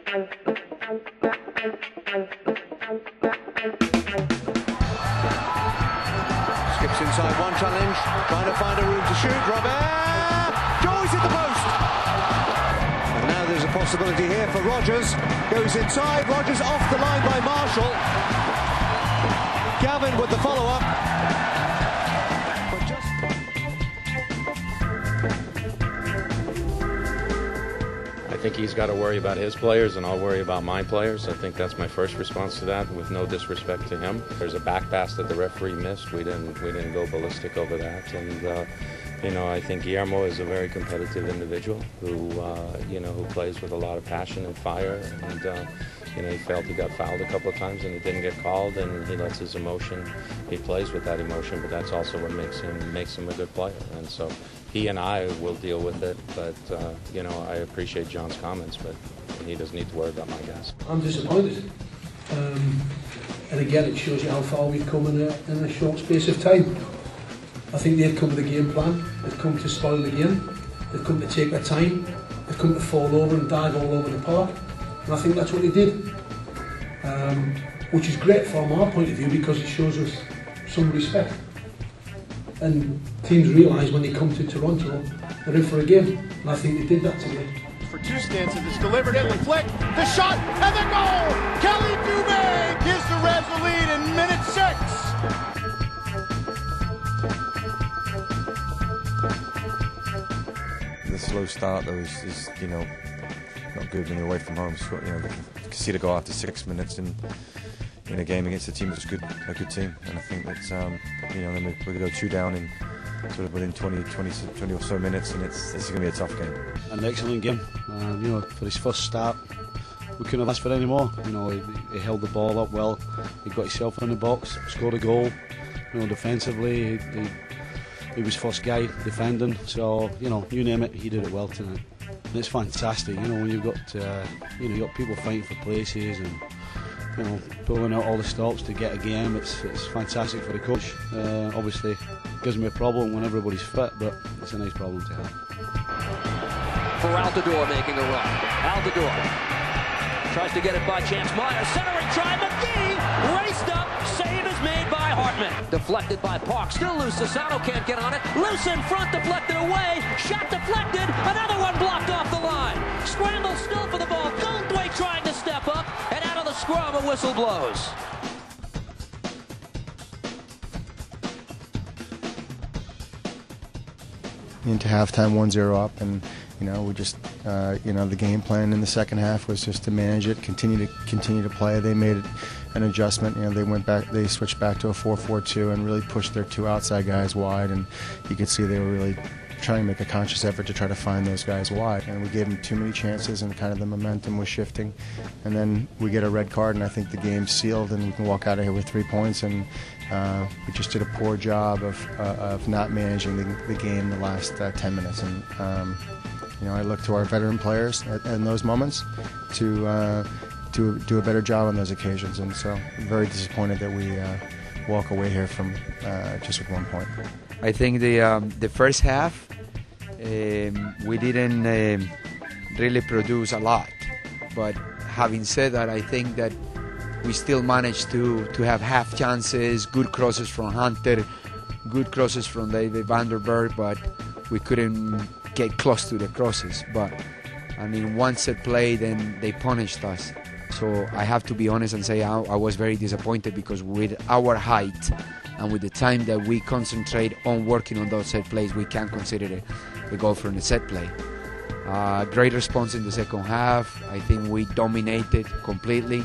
Skips inside one challenge, trying to find a room to shoot. Robert! Joy's hit the post! And now there's a possibility here for Rogers. Goes inside, Rogers off the line by Marshall. Gavin with the follow-up. I think he's got to worry about his players, and I'll worry about my players. I think that's my first response to that, with no disrespect to him. There's a back pass that the referee missed. We didn't go ballistic over that, and you know, I think Guillermo is a very competitive individual who you know, who plays with a lot of passion and fire, and you know, he felt he got fouled a couple of times and he didn't get called, and he lets his emotion, he plays with that emotion, but that's also what makes him a good player. And so he and I will deal with it, but you know, I appreciate John's comments, but he doesn't need to worry about my guys. I'm disappointed, and again it shows you how far we've come in a short space of time. I think they've come with a game plan, they've come to spoil the game, they've come to take their time, they've come to fall over and dive all over the park, and I think that's what they did, which is great from our point of view because it shows us some respect. And teams realise when they come to Toronto, they're in for a game, and I think they did that today. For two stances, it's delivered in the flick, the shot, and the goal! Kelly Dubé gives the Reds the lead in minute 6. The slow start though is you know, not good when you're away from home. So, you know, you can see the goal after 6 minutes in a game against a team that's a good team, and I think that's you know, then we go 2 down in sort of within 20 or so minutes, and this is going to be a tough game. An excellent game, you know, for his first start. We couldn't have asked for any more. You know, he held the ball up well. He got himself in the box, scored a goal. You know, defensively, he was first guy defending. So, you know, you name it, he did it well tonight. And it's fantastic, you know, when you've got you know, you got people fighting for places and, you know, pulling out all the stops to get a game. It's fantastic for the coach. Obviously, it gives me a problem when everybody's fit, but it's a nice problem to have. For Altidore making a run. Altidore tries to get it by Chance Meyer. Centering try. McGee raced up. Save is made by Hartman. Deflected by Park. Still loose. Sassano can't get on it. Loose in front. Deflected away. Shot deflected. Another one blocked off the line. Scramble still for the ball. Goldthwait trying to step up. And out of the scrum, a whistle blows. Into halftime 1-0 up, and you know, we just you know, the game plan in the second half was just to manage it, continue to play. They made an adjustment. You know, they switched back to a 4-4-2 and really pushed their 2 outside guys wide, and you could see they were really trying to make a conscious effort to try to find those guys wide. And we gave them too many chances, and kind of the momentum was shifting. And then we get a red card, and I think the game's sealed, and we can walk out of here with 3 points. And we just did a poor job of not managing the game the last 10 minutes. And you know, I look to our veteran players in those moments to do a better job on those occasions. And so I'm very disappointed that we walk away here from just with 1 point. I think the first half we didn't really produce a lot, but having said that, I think that we still managed to have half chances, good crosses from Hunter, good crosses from David Vanderberg, but we couldn't get close to the crosses. But I mean, one set play, then they punished us. So I have to be honest and say I was very disappointed, because with our height and with the time that we concentrate on working on those set plays, we can't consider the goal from the set play. Great response in the second half. I think we dominated completely.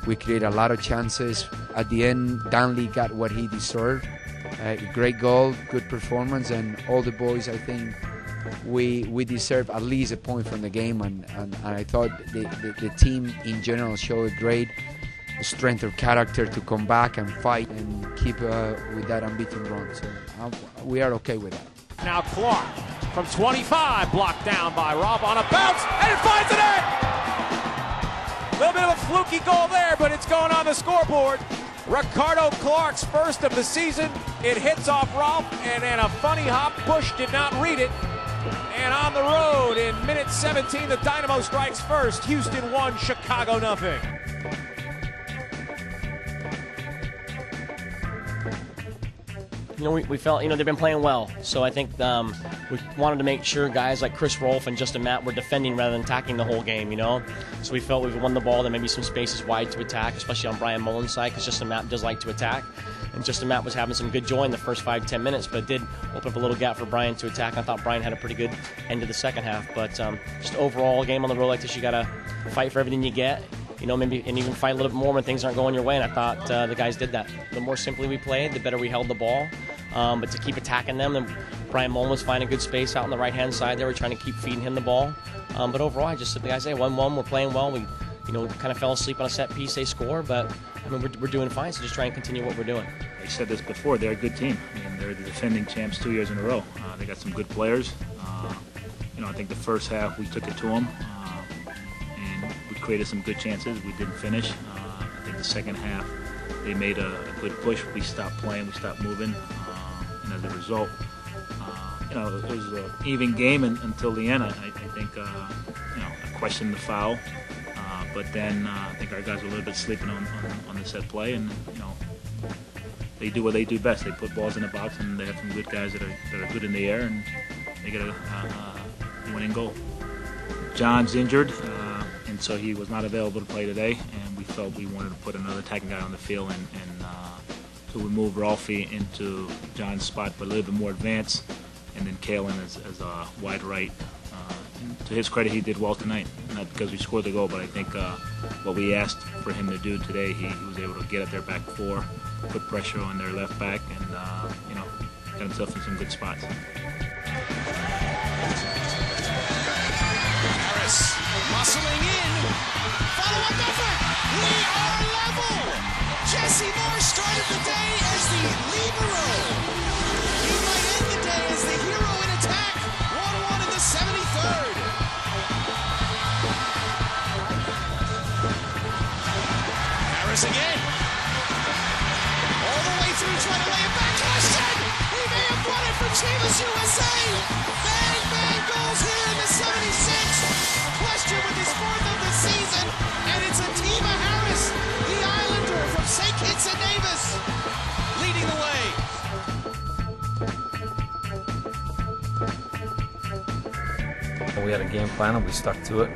We created a lot of chances. At the end, Danley got what he deserved. Great goal, good performance, and all the boys, I think, we deserve at least a point from the game, and I thought the team in general showed a great strength of character to come back and fight and keep with that unbeaten run. So we are okay with that. Now Clark from 25, blocked down by Rob on a bounce, and it finds the net! A little bit of a fluky goal there, but it's going on the scoreboard. Ricardo Clark's first of the season. It hits off Ralph, and then a funny hop. Bush did not read it. And on the road in minute 17, the Dynamo strikes first. Houston 1, Chicago 0. You know, we felt, they've been playing well. So I think we wanted to make sure guys like Chris Rolfe and Justin Matt were defending rather than attacking the whole game, So we felt we've won the ball, there may be some spaces wide to attack, especially on Brian Mullen's side, because Justin Matt does like to attack. And Justin Matt was having some good joy in the first 5-10 minutes, but it did open up a little gap for Brian to attack. I thought Brian had a pretty good end of the second half. But just overall, a game on the road like this, you got to fight for everything you get. Maybe and even fight a little bit more when things aren't going your way, and I thought the guys did that. The more simply we played, the better we held the ball. But to keep attacking them, and Brian Mullen was finding good space out on the right-hand side there. We're trying to keep feeding him the ball. But overall, I just said the guys, hey, 1-1, we're playing well. We, kind of fell asleep on a set piece, they score, but we're doing fine, so just try and continue what we're doing. I said this before, they're a good team. They're the defending champs 2 years in a row. They got some good players. I think the first half we took it to them. And we created some good chances. We didn't finish. I think the second half they made a good push. We stopped playing. We stopped moving. And as a result, it was an even game until the end. I think I questioned the foul. But then I think our guys were a little bit sleeping on the set play, and they do what they do best. They put balls in the box, and they have some good guys that are good in the air, and they get a winning goal. John's injured, and so he was not available to play today, and we felt we wanted to put another attacking guy on the field, and so we moved Rolfie into John's spot, but a little bit more advanced, and then Kalen as a wide right. To his credit, he did well tonight, not because we scored the goal, but I think what we asked for him to do today, he was able to get at their back four, put pressure on their left back, and got himself in some good spots. Harris muscling in, follow-up effort, we are level! Jesse Moore started the day as the libero. He might end the day as the hero in attack, 1-1 in the 73rd. Harris again. All the way through, trying to lay it back. Ashton! He may have won it for Chivas USA. Bang, bang goals here in the 76th. A question with his fourth of the season, and it's Atiba Harris, the Islander from St. Kitts and Nevis, leading the way. We had a game plan and we stuck to it.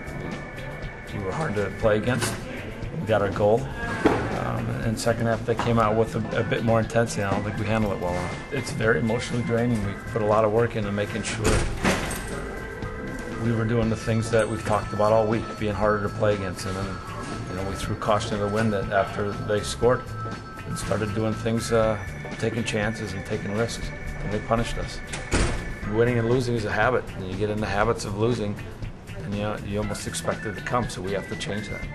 We were hard to play against. We got our goal. In second half, they came out with a bit more intensity. I don't think we handled it well enough. It's very emotionally draining. We put a lot of work into making sure we were doing the things that we've talked about all week, being harder to play against. And then we threw caution to the wind after they scored and started doing things, taking chances and taking risks. And they punished us. Winning and losing is a habit, and you get into habits of losing, and you almost expect it to come, so we have to change that.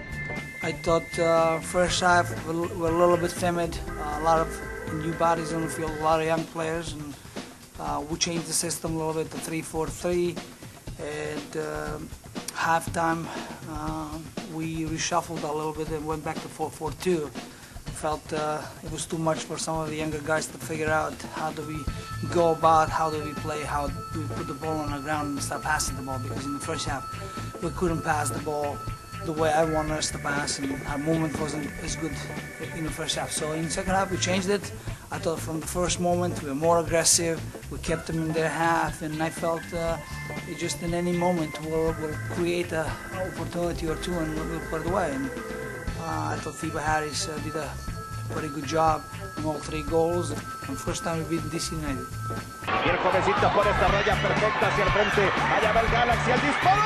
I thought first half we're a little bit timid, a lot of new bodies on the field, a lot of young players, and we changed the system a little bit to 3-4-3. At halftime, we reshuffled a little bit and went back to 4-4-2. Felt it was too much for some of the younger guys to figure out how do we go about, how do we play, how do we put the ball on the ground and start passing the ball, because in the first half we couldn't pass the ball the way I wanted us to pass, and our movement wasn't as good in the first half. So in the second half we changed it. I thought from the first moment we were more aggressive, we kept them in their half, and I felt just in any moment we'll create an opportunity or two and we'll put it away. And I thought Atiba Harris did a pretty good job on all three goals, and first time we beat DC United. Y el jovencito por esta raya perfecta hacia el frente. Allá va el Galaxy, el disparo.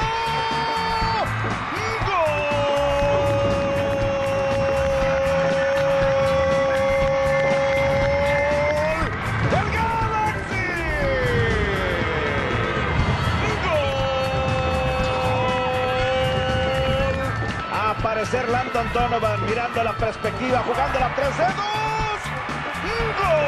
Aparecer Landon Donovan mirando la perspectiva, jugando la 3 dedos. ¡Gol!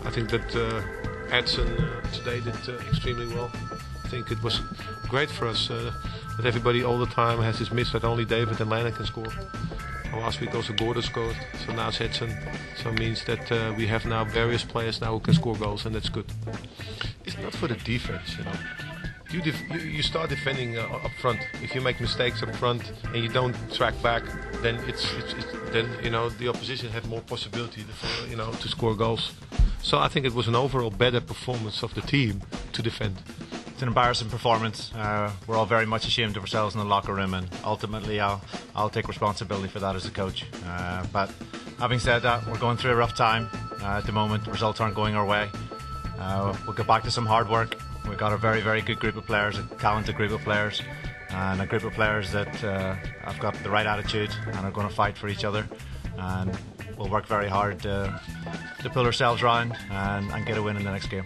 I think that Edson today did extremely well. think it was great for us that everybody all the time has this miss that only David and Lana can score. Last week also Gordon scored, so now it's Hudson. So it means that we have now various players now who can score goals, and that's good. It's not for the defense, you know. You start defending up front. If you make mistakes up front and you don't track back, then then you know the opposition have more possibility to score goals. So I think it was an overall better performance of the team to defend. It's an embarrassing performance. We're all very much ashamed of ourselves in the locker room, and ultimately I'll take responsibility for that as a coach. But having said that, we're going through a rough time at the moment. Results aren't going our way. We'll get back to some hard work. We've got a very, very good group of players, a talented group of players, and a group of players that have got the right attitude and are going to fight for each other. And we'll work very hard to pull ourselves round and get a win in the next game.